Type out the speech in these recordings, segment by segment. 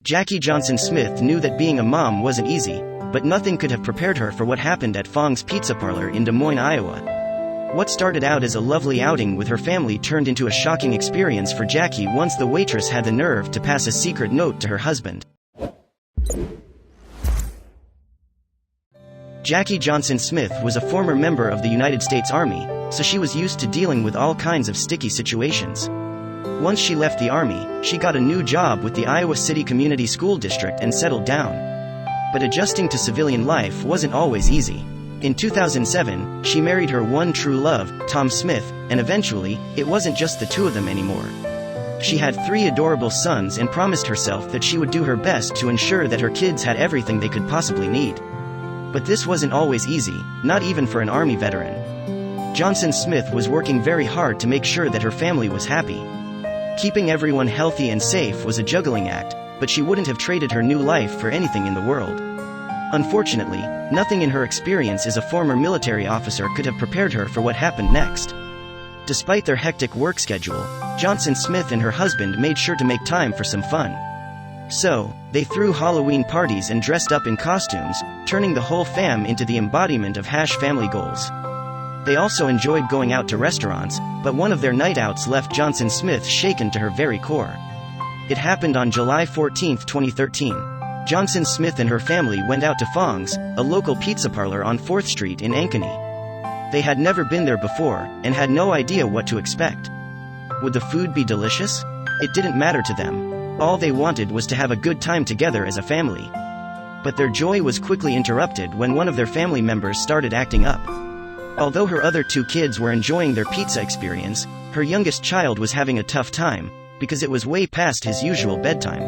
Jackie Johnson Smith knew that being a mom wasn't easy, but nothing could have prepared her for what happened at Fong's Pizza Parlor in Des Moines, Iowa. What started out as a lovely outing with her family turned into a shocking experience for Jackie once the waitress had the nerve to pass a secret note to her husband. Jackie Johnson Smith was a former member of the United States Army, so she was used to dealing with all kinds of sticky situations. Once she left the Army, she got a new job with the Iowa City Community School District and settled down. But adjusting to civilian life wasn't always easy. In 2007, she married her one true love, Tom Smith, and eventually, it wasn't just the two of them anymore. She had 3 adorable sons and promised herself that she would do her best to ensure that her kids had everything they could possibly need. But this wasn't always easy, not even for an Army veteran. Johnson Smith was working very hard to make sure that her family was happy. Keeping everyone healthy and safe was a juggling act, but she wouldn't have traded her new life for anything in the world. Unfortunately, nothing in her experience as a former military officer could have prepared her for what happened next. Despite their hectic work schedule, Johnson Smith and her husband made sure to make time for some fun. So, they threw Halloween parties and dressed up in costumes, turning the whole fam into the embodiment of family goals. They also enjoyed going out to restaurants, but one of their night outs left Johnson Smith shaken to her very core. It happened on July 14, 2013. Johnson Smith and her family went out to Fong's, a local pizza parlor on 4th Street in Ankeny. They had never been there before, and had no idea what to expect. Would the food be delicious? It didn't matter to them. All they wanted was to have a good time together as a family. But their joy was quickly interrupted when one of their family members started acting up. Although her other 2 kids were enjoying their pizza experience, her youngest child was having a tough time, because it was way past his usual bedtime.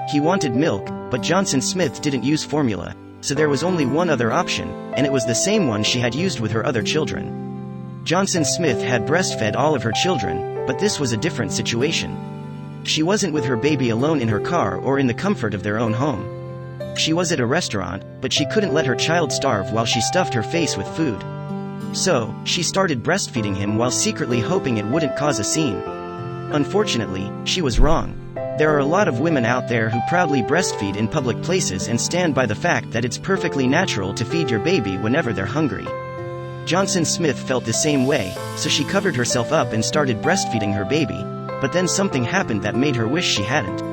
He wanted milk, but Johnson Smith didn't use formula, so there was only one other option, and it was the same one she had used with her other children. Johnson Smith had breastfed all of her children, but this was a different situation. She wasn't with her baby alone in her car or in the comfort of their own home. She was at a restaurant, but she couldn't let her child starve while she stuffed her face with food. So, she started breastfeeding him while secretly hoping it wouldn't cause a scene. Unfortunately, she was wrong. There are a lot of women out there who proudly breastfeed in public places and stand by the fact that it's perfectly natural to feed your baby whenever they're hungry. Johnson Smith felt the same way, so she covered herself up and started breastfeeding her baby, but then something happened that made her wish she hadn't.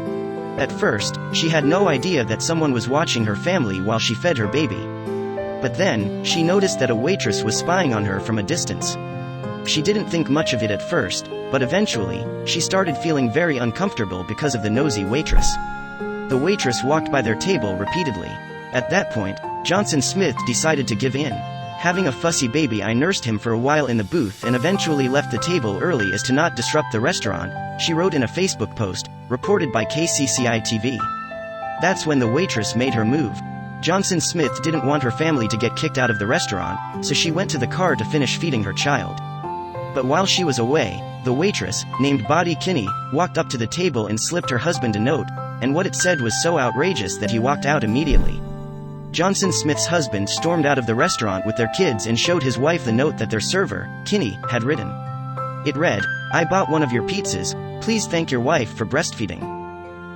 At first, she had no idea that someone was watching her family while she fed her baby. But then, she noticed that a waitress was spying on her from a distance. She didn't think much of it at first, but eventually, she started feeling very uncomfortable because of the nosy waitress. The waitress walked by their table repeatedly. At that point, Johnson Smith decided to give in. Having a fussy baby, I nursed him for a while in the booth and eventually left the table early as to not disrupt the restaurant, she wrote in a Facebook post, reported by KCCI-TV. That's when the waitress made her move. Johnson Smith didn't want her family to get kicked out of the restaurant, so she went to the car to finish feeding her child. But while she was away, the waitress, named Buddy Kinney, walked up to the table and slipped her husband a note, and what it said was so outrageous that he walked out immediately. Johnson Smith's husband stormed out of the restaurant with their kids and showed his wife the note that their server, Kinney, had written. It read, "I bought one of your pizzas, please thank your wife for breastfeeding."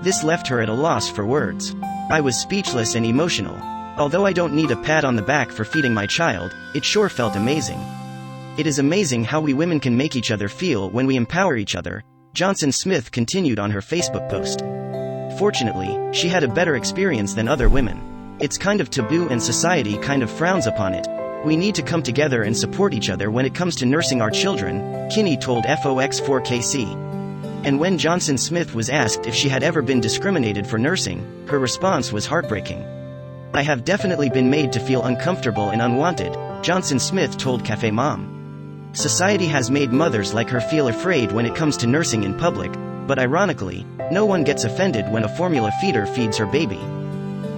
This left her at a loss for words. I was speechless and emotional. Although I don't need a pat on the back for feeding my child, it sure felt amazing. It is amazing how we women can make each other feel when we empower each other, Johnson Smith continued on her Facebook post. Fortunately, she had a better experience than other women. It's kind of taboo and society kind of frowns upon it. We need to come together and support each other when it comes to nursing our children, Kinney told FOX4KC. And when Johnson Smith was asked if she had ever been discriminated for nursing, her response was heartbreaking. "I have definitely been made to feel uncomfortable and unwanted," Johnson Smith told Cafe Mom. Society has made mothers like her feel afraid when it comes to nursing in public, but ironically, no one gets offended when a formula feeder feeds her baby.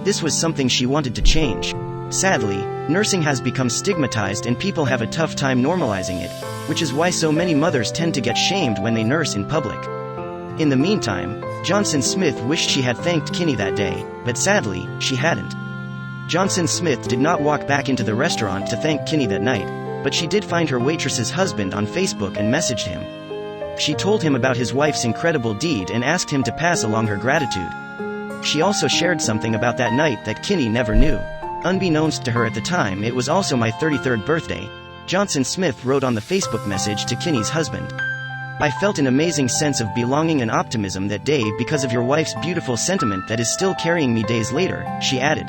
This was something she wanted to change. Sadly, nursing has become stigmatized and people have a tough time normalizing it, which is why so many mothers tend to get shamed when they nurse in public. In the meantime, Johnson Smith wished she had thanked Kinney that day, but sadly, she hadn't. Johnson Smith did not walk back into the restaurant to thank Kinney that night, but she did find her waitress's husband on Facebook and messaged him. She told him about his wife's incredible deed and asked him to pass along her gratitude. She also shared something about that night that Kinney never knew. Unbeknownst to her at the time, it was also my 33rd birthday. Johnson Smith wrote on the Facebook message to Kinney's husband. I felt an amazing sense of belonging and optimism that day because of your wife's beautiful sentiment that is still carrying me days later, she added.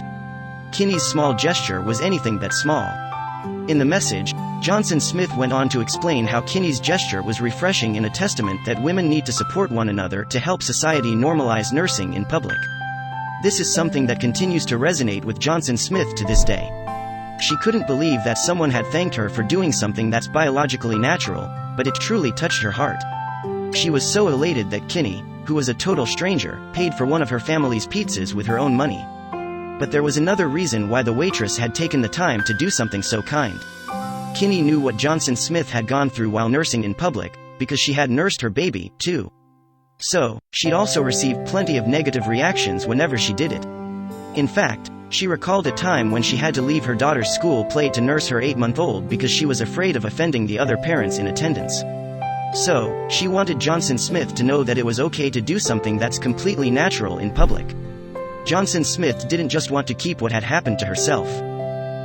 Kinney's small gesture was anything but small. In the message, Johnson Smith went on to explain how Kinney's gesture was refreshing and a testament that women need to support one another to help society normalize nursing in public. This is something that continues to resonate with Johnson Smith to this day. She couldn't believe that someone had thanked her for doing something that's biologically natural, but it truly touched her heart. She was so elated that Kinney, who was a total stranger, paid for one of her family's pizzas with her own money. But there was another reason why the waitress had taken the time to do something so kind. Kinney knew what Johnson Smith had gone through while nursing in public, because she had nursed her baby, too. So, she'd also received plenty of negative reactions whenever she did it. In fact, she recalled a time when she had to leave her daughter's school play to nurse her 8-month-old because she was afraid of offending the other parents in attendance. So, she wanted Johnson Smith to know that it was okay to do something that's completely natural in public. Johnson Smith didn't just want to keep what had happened to herself.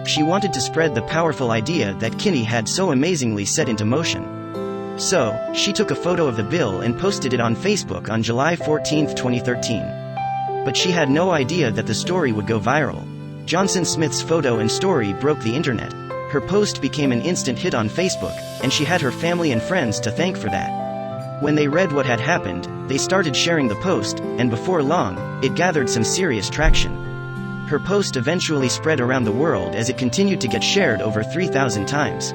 She wanted to spread the powerful idea that Kinney had so amazingly set into motion. So, she took a photo of the bill and posted it on Facebook on July 14, 2013. But she had no idea that the story would go viral. Johnson Smith's photo and story broke the internet. Her post became an instant hit on Facebook, and she had her family and friends to thank for that. When they read what had happened, they started sharing the post, and before long, it gathered some serious traction. Her post eventually spread around the world as it continued to get shared over 3,000 times.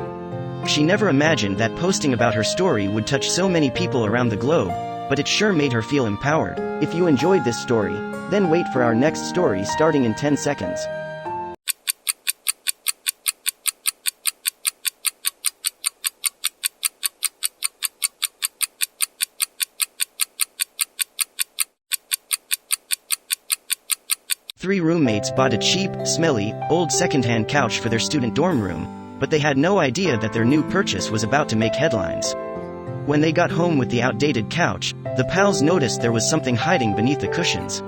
She never imagined that posting about her story would touch so many people around the globe, but it sure made her feel empowered. If you enjoyed this story, then wait for our next story starting in 10 seconds. Three roommates bought a cheap, smelly, old secondhand couch for their student dorm room, but they had no idea that their new purchase was about to make headlines. When they got home with the outdated couch, the pals noticed there was something hiding beneath the cushions.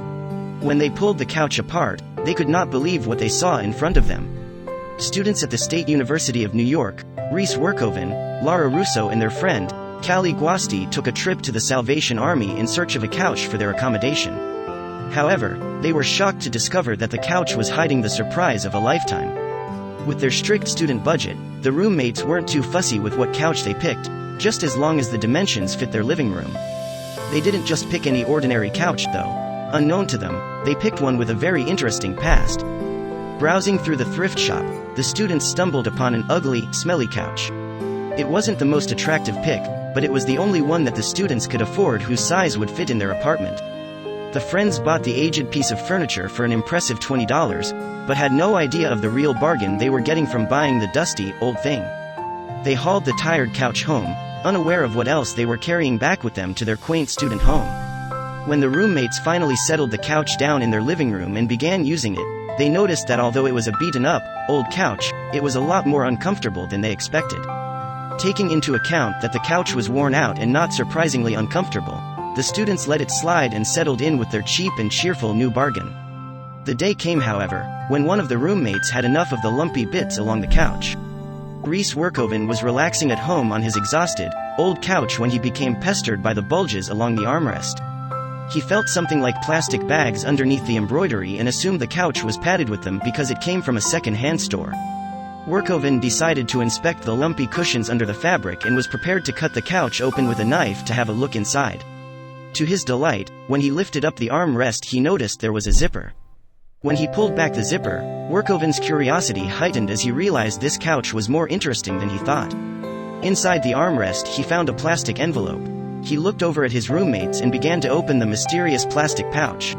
When they pulled the couch apart, they could not believe what they saw in front of them. Students at the State University of New York, Reese Workoven, Laura Russo and their friend, Callie Guasti took a trip to the Salvation Army in search of a couch for their accommodation. However, they were shocked to discover that the couch was hiding the surprise of a lifetime. With their strict student budget, the roommates weren't too fussy with what couch they picked, just as long as the dimensions fit their living room. They didn't just pick any ordinary couch though. Unknown to them, they picked one with a very interesting past. Browsing through the thrift shop, the students stumbled upon an ugly, smelly couch. It wasn't the most attractive pick, but it was the only one that the students could afford whose size would fit in their apartment. The friends bought the aged piece of furniture for an impressive $20, but had no idea of the real bargain they were getting from buying the dusty, old thing. They hauled the tired couch home, unaware of what else they were carrying back with them to their quaint student home. When the roommates finally settled the couch down in their living room and began using it, they noticed that although it was a beaten-up, old couch, it was a lot more uncomfortable than they expected. Taking into account that the couch was worn out and not surprisingly uncomfortable, the students let it slide and settled in with their cheap and cheerful new bargain. The day came, however, when one of the roommates had enough of the lumpy bits along the couch. Reese Workoven was relaxing at home on his exhausted, old couch when he became pestered by the bulges along the armrest. He felt something like plastic bags underneath the embroidery and assumed the couch was padded with them because it came from a second-hand store. Workoven decided to inspect the lumpy cushions under the fabric and was prepared to cut the couch open with a knife to have a look inside. To his delight, when he lifted up the armrest, he noticed there was a zipper. When he pulled back the zipper, Workoven's curiosity heightened as he realized this couch was more interesting than he thought. Inside the armrest, he found a plastic envelope. He looked over at his roommates and began to open the mysterious plastic pouch.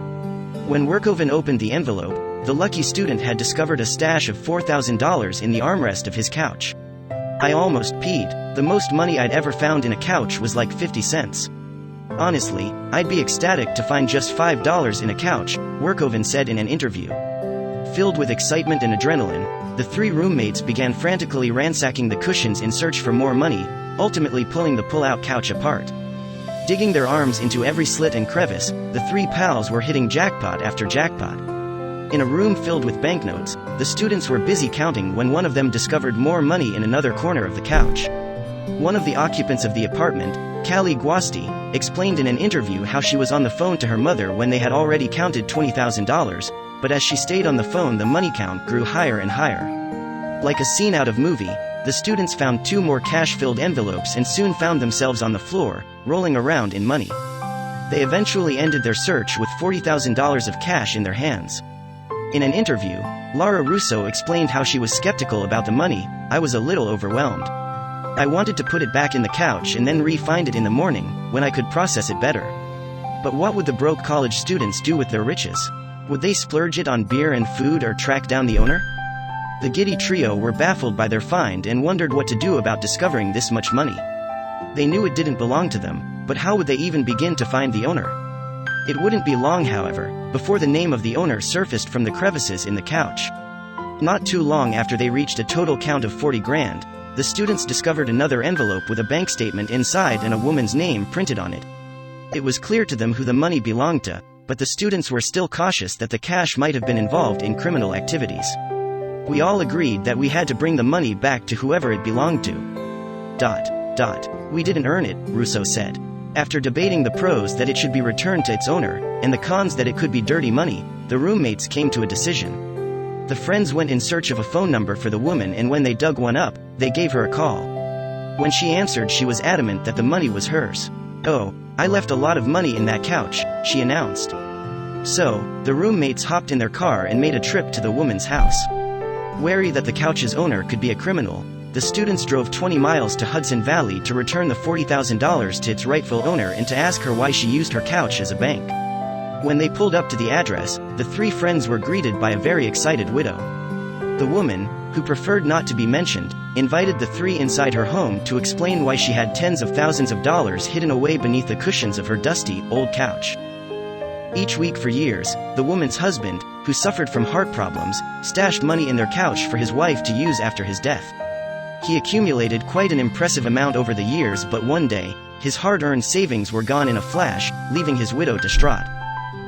When Workoven opened the envelope, the lucky student had discovered a stash of $4,000 in the armrest of his couch. I almost peed. The most money I'd ever found in a couch was like 50 cents. Honestly, I'd be ecstatic to find just $5 in a couch, Workoven said in an interview. Filled with excitement and adrenaline, the three roommates began frantically ransacking the cushions in search for more money, ultimately pulling the pull-out couch apart. Digging their arms into every slit and crevice, the three pals were hitting jackpot after jackpot. In a room filled with banknotes, the students were busy counting when one of them discovered more money in another corner of the couch. One of the occupants of the apartment, Callie Guasti, explained in an interview how she was on the phone to her mother when they had already counted $20,000, but as she stayed on the phone the money count grew higher and higher. Like a scene out of movie, the students found 2 more cash-filled envelopes and soon found themselves on the floor, rolling around in money. They eventually ended their search with $40,000 of cash in their hands. In an interview, Laura Russo explained how she was skeptical about the money. "I was a little overwhelmed. I wanted to put it back in the couch and then re-find it in the morning, when I could process it better. But what would the broke college students do with their riches? Would they splurge it on beer and food or track down the owner?" The giddy trio were baffled by their find and wondered what to do about discovering this much money. They knew it didn't belong to them, but how would they even begin to find the owner? It wouldn't be long, however, before the name of the owner surfaced from the crevices in the couch. Not too long after they reached a total count of 40 grand, the students discovered another envelope with a bank statement inside and a woman's name printed on it. It was clear to them who the money belonged to, but the students were still cautious that the cash might have been involved in criminal activities. "We all agreed that we had to bring the money back to whoever it belonged to. We didn't earn it," Russo said. After debating the pros that it should be returned to its owner, and the cons that it could be dirty money, the roommates came to a decision. The friends went in search of a phone number for the woman, and when they dug one up, they gave her a call. When she answered, she was adamant that the money was hers. "Oh, I left a lot of money in that couch," she announced. So, the roommates hopped in their car and made a trip to the woman's house. Wary that the couch's owner could be a criminal, the students drove 20 miles to Hudson Valley to return the $40,000 to its rightful owner and to ask her why she used her couch as a bank. When they pulled up to the address, the 3 friends were greeted by a very excited widow. The woman, who preferred not to be mentioned, invited the 3 inside her home to explain why she had tens of thousands of dollars hidden away beneath the cushions of her dusty, old couch. Each week for years, the woman's husband, who suffered from heart problems, stashed money in their couch for his wife to use after his death. He accumulated quite an impressive amount over the years, but one day, his hard-earned savings were gone in a flash, leaving his widow distraught.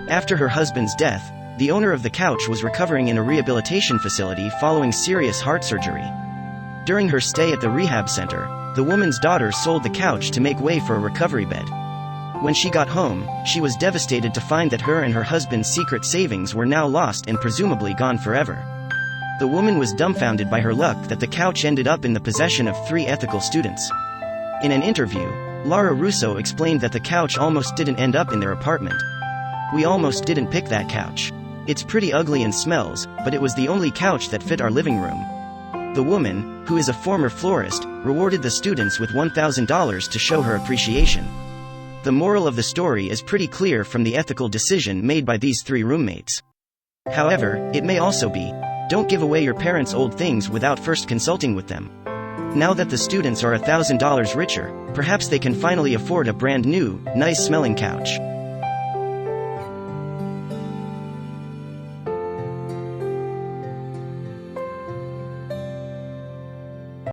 After her husband's death, the owner of the couch was recovering in a rehabilitation facility following serious heart surgery. During her stay at the rehab center, the woman's daughter sold the couch to make way for a recovery bed. When she got home, she was devastated to find that her and her husband's secret savings were now lost and presumably gone forever. The woman was dumbfounded by her luck that the couch ended up in the possession of 3 ethical students. In an interview, Laura Russo explained that the couch almost didn't end up in their apartment. "We almost didn't pick that couch. It's pretty ugly and smells, but it was the only couch that fit our living room." The woman, who is a former florist, rewarded the students with $1,000 to show her appreciation. The moral of the story is pretty clear from the ethical decision made by these 3 roommates. However, it may also be, don't give away your parents' old things without first consulting with them. Now that the students are $1,000 richer, perhaps they can finally afford a brand new, nice-smelling couch.